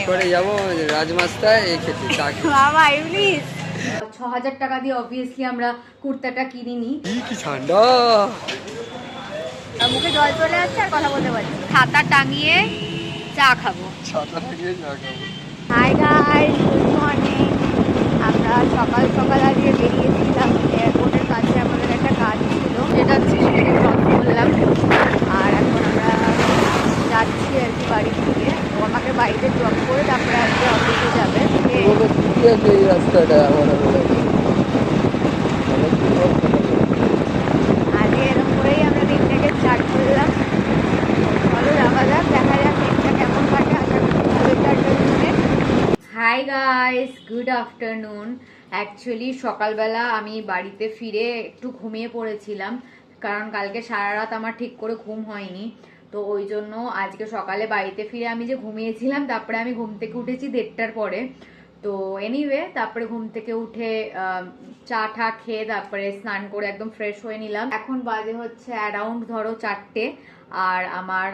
এরপরে যাবো রাজমাস্তায় এই খেতে বাবা প্লিজ ৬,০০০ টাকা দিয়ে অবভিয়াসলি আমরা কুর্তাটা কিনিনি। কি ঠান্ডা, মুখে জল চলে আসছে আর কথা বলতে পারছি। ছাতা টাঙিয়ে চা খাবো। Hi guys, good morning. আমরা সকাল সকাল আজকে বেরিয়েছিলাম এয়ারপোর্টের কাছে, আমাদের একটা কাজ ছিল, যেটা সেটাকে ড্রপ করলাম। আর এখন আমরা যাচ্ছি আর কি বাড়ি থেকে। ও আমাকে বাড়িতে ড্রপ করে তারপরে আজকে অফিসে যাবে। এই রাস্তাটা আজকে এরকম করেই আমরা দিনটাকে স্টার্ট করলাম। চলো যাওয়া যাক, দেখা যাক দিনটা কেমন কাটে। Hi guys, good afternoon. Actually সকালবেলা আমি বাড়িতে ফিরে একটু ঘুমিয়ে পড়েছিলাম, কারণ কালকে সারা রাত আমার ঠিক করে ঘুম হয়নি। তো ওই জন্য আজকে সকালে বাড়িতে ফিরে আমি যে ঘুমিয়েছিলাম, তারপরে আমি ঘুম থেকে উঠেছি 1:30টার পরে। তো এনিওয়ে, তারপরে ঘুম থেকে উঠে চা ঠা খেয়ে তারপরে স্নান করে একদম ফ্রেশ হয়ে নিলাম। এখন বাজে হচ্ছে অ্যারাউন্ড ধরো 4টে, আর আমার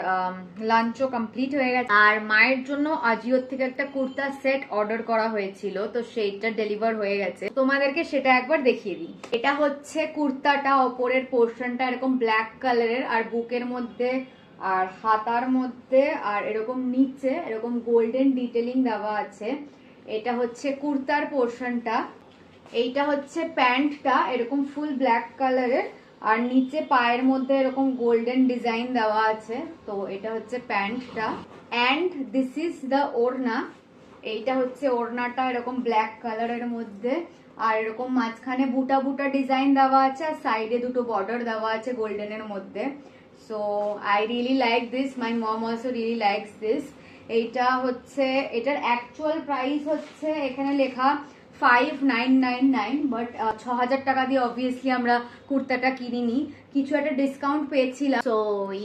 লাঞ্চও কমপ্লিট হয়ে গেছে। আর মায়ের জন্য আজিওর থেকে একটা কুর্তা সেট অর্ডার করা হয়েছিল, তো সেইটা ডেলিভার হয়ে গেছে। তোমাদেরকে সেটা একবার দেখিয়ে দিই। এটা হচ্ছে কুর্তাটা, ওপরের পোর্শনটা এরকম ব্ল্যাক কালারের, আর বুকের মধ্যে আর হাতার মধ্যে আর এরকম নিচে এরকম গোল্ডেন ডিটেলিং দেওয়া আছে। এটা হচ্ছে কুর্তার পোর্শনটা। এইটা হচ্ছে প্যান্টটা, এরকম ফুল ব্ল্যাক কালারের, আর নিচে পায়ের মধ্যে এরকম গোল্ডেন ডিজাইন দেওয়া আছে। তো এটা হচ্ছে প্যান্টটা, অ্যান্ড দিস ইজ দ্য ওড়না। এইটা হচ্ছে ওড়নাটা, এরকম ব্ল্যাক কালারের মধ্যে, আর এরকম মাঝখানে বুটা বুটা ডিজাইন দেওয়া আছে, আর সাইডে দুটো বর্ডার দেওয়া আছে গোল্ডেনের মধ্যে। So I really like this, my mom also really likes this. এইটা হচ্ছে, এটার অ্যাকচুয়াল প্রাইস হচ্ছে এখানে লেখা 5999, বাট ৬,০০০ টাকা দিয়ে অবভিয়াসলি আমরা কুর্তাটা কিনিনি, কিছু একটা ডিসকাউন্ট পেয়েছিলাম। সো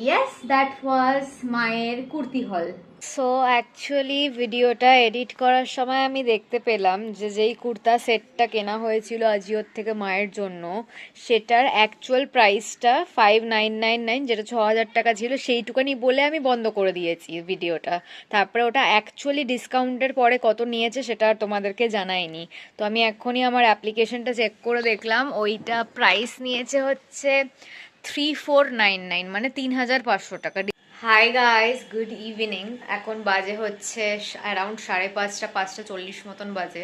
ইয়েস, দ্যাট ওয়াজ মায়ের কুর্তি হল। সো অ্যাকচুয়ালি ভিডিওটা এডিট করার সময় আমি দেখতে পেলাম যে যেই কুর্তা সেটটা কেনা হয়েছিল আজিওর থেকে মায়ের জন্য, সেটার অ্যাকচুয়াল প্রাইসটা 5999, যেটা ৬,০০০ টাকা ছিল, সেইটুকানি বলে আমি বন্ধ করে দিয়েছি ভিডিওটা। তারপরে ওটা অ্যাকচুয়ালি ডিসকাউন্টের পরে কত নিয়েছে সেটা আর তোমাদেরকে জানাইনি। তো আমি এখনই আমার অ্যাপ্লিকেশনটা চেক করে দেখলাম, ওইটা প্রাইস নিয়েছে হচ্ছে 3499, মানে 3500 টাকা। Hi guys, good evening. এখন বাজে হচ্ছে অ্যারাউন্ড 5:30, 5:40 মতন বাজে।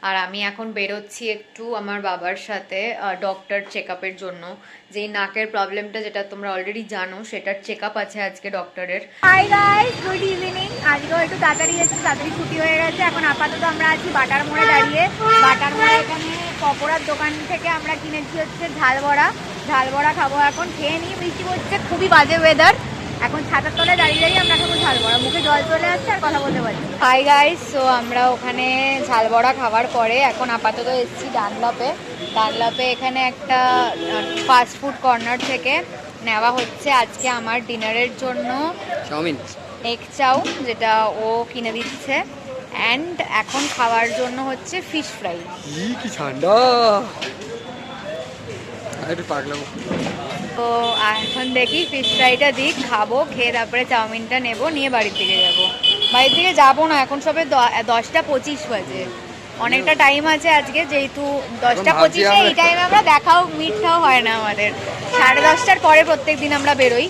আর আমি এখন বেরোচ্ছি একটু আমার বাবার সাথে ডক্টর চেক আপের জন্য। যেই নাকের প্রবলেমটা, যেটা তোমরা অলরেডি জানো, সেটার চেক আপ আছে আজকে ডক্টরের। Hi guys, good evening. আজকেও একটু তাড়াতাড়ি এসেছি, তাড়াতাড়ি ছুটি হয়ে গেছে। এখন আপাতত আমরা আছি বাটার মোড়ে দাঁড়িয়ে। বাটার মোড়ে এখানে পকোড়ার দোকান থেকে আমরা কিনেছি হচ্ছে ঝাল বড়া খাবো। এখন খেয়ে নিয়ে, বৃষ্টি পড়ছে, খুবই বাজে ওয়েদার। এখন ছাতার তলায় দাঁড়িয়ে দাঁড়িয়ে আমরা খাবো ঝাল বড়া, মুখে জল চলে আসছে আর কথা বলতে পারছি। হাই গাইস, সো আমরা ওখানে ঝাল বড়া খাওয়ার পরে এখন আপাতত এসেছি ডানলপে। এখানে একটা ফাস্ট ফুড কর্নার থেকে নেওয়া হচ্ছে আজকে আমার ডিনারের জন্য চাউমিন, এগ চাউ, যেটা ও কিনে দিচ্ছে। অ্যান্ড এখন খাওয়ার জন্য হচ্ছে ফিশ ফ্রাই। কি ঠান্ডা, একটু পাগলাম। তো এখন দেখি ফিশ ফ্রাইটা দিক, খাবো, খেয়ে তারপরে চাউমিনটা নেবো, নিয়ে বাড়ির দিকে যাবো। বাড়ির দিকে যাবো না, এখন সবে 10:25 বাজে, অনেকটা টাইম আছে আজকে, যেহেতু 10:25 এই টাইমে আমরা দেখাও মিটটাও হয় না আমাদের। 10:30টার পরে প্রত্যেক দিন আমরা বেরোই।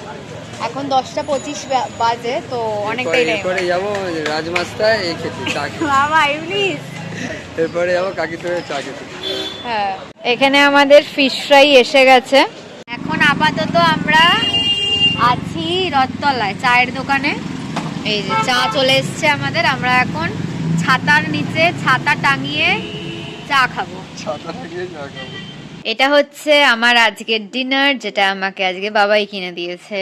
এখন 10:25 বাজে, তো অনেকটাই টাইম। এরপরে যাবো রাজমাস্তায় এই খেতে চা খেতে। বাবা প্লিজ, এরপরে যাবো কাকিতোড়ে চা খেতে। হ্যাঁ, এখানে আমাদের ফিশ ফ্রাই এসে গেছে। এখন আপাতত আমরা আছি রথতলায় চায়ের দোকানে। এই যে চা চলে এসছে আমাদের। আমরা এখন ছাতার নিচে ছাতা টাঙিয়ে চা খাবো। এটা হচ্ছে আমার আজকের ডিনার, যেটা আমাকে আজকে বাবাই কিনে দিয়েছে।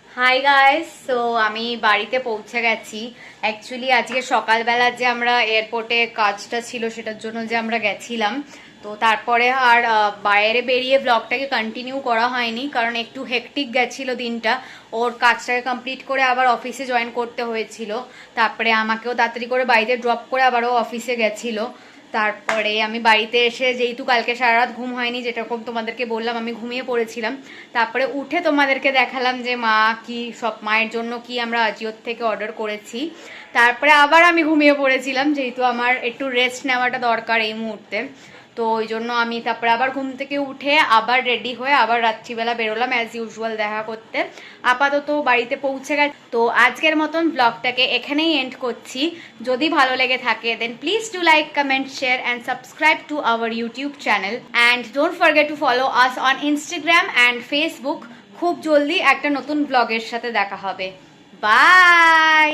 হাই গাইস, সো আমি বাড়িতে পৌঁছে গেছি। অ্যাকচুয়ালি আজকে সকালবেলা যে আমরা এয়ারপোর্টে কাজটা ছিল, সেটার জন্য যে আমরা গেছিলাম, তো তারপরে আর বাইরে বেরিয়ে ব্লগটাকে কন্টিনিউ করা হয়নি, কারণ একটু হেকটিক গেছিলো দিনটা। ওর কাজটাকে কমপ্লিট করে আবার অফিসে জয়েন করতে হয়েছিল, তারপরে আমাকেও তাড়াতাড়ি করে বাড়িতে ড্রপ করে আবারও অফিসে গেছিলো। তারপরে আমি বাড়িতে এসে যেহেতু কালকে সারা রাত ঘুম হয়নি, যেরকম তোমাদেরকে বললাম আমি ঘুমিয়ে পড়েছিলাম, তারপরে উঠে তোমাদেরকে দেখালাম যে মা কি সব মায়ের জন্য কি আমরা আজিওর থেকে অর্ডার করেছি। তারপরে আবার আমি ঘুমিয়ে পড়েছিলাম, যেহেতু আমার একটু রেস্ট নেওয়াটা দরকার এই মুহূর্তে। তো ওই জন্য আমি তারপরে আবার ঘুম থেকে উঠে আবার রেডি হয়ে আবার রাত্রিবেলা বেরোলাম অ্যাজ ইউজুয়াল দেখা করতে। আপাতত বাড়িতে পৌঁছে গেছে। তো আজকের মতন ব্লগটাকে এখানেই এন্ড করছি। যদি ভালো লেগে থাকে then please do like, comment, share and subscribe to our YouTube channel and don't forget to follow us on Instagram and Facebook. খুব জলদি একটা নতুন ব্লগের সাথে দেখা হবে। বাই।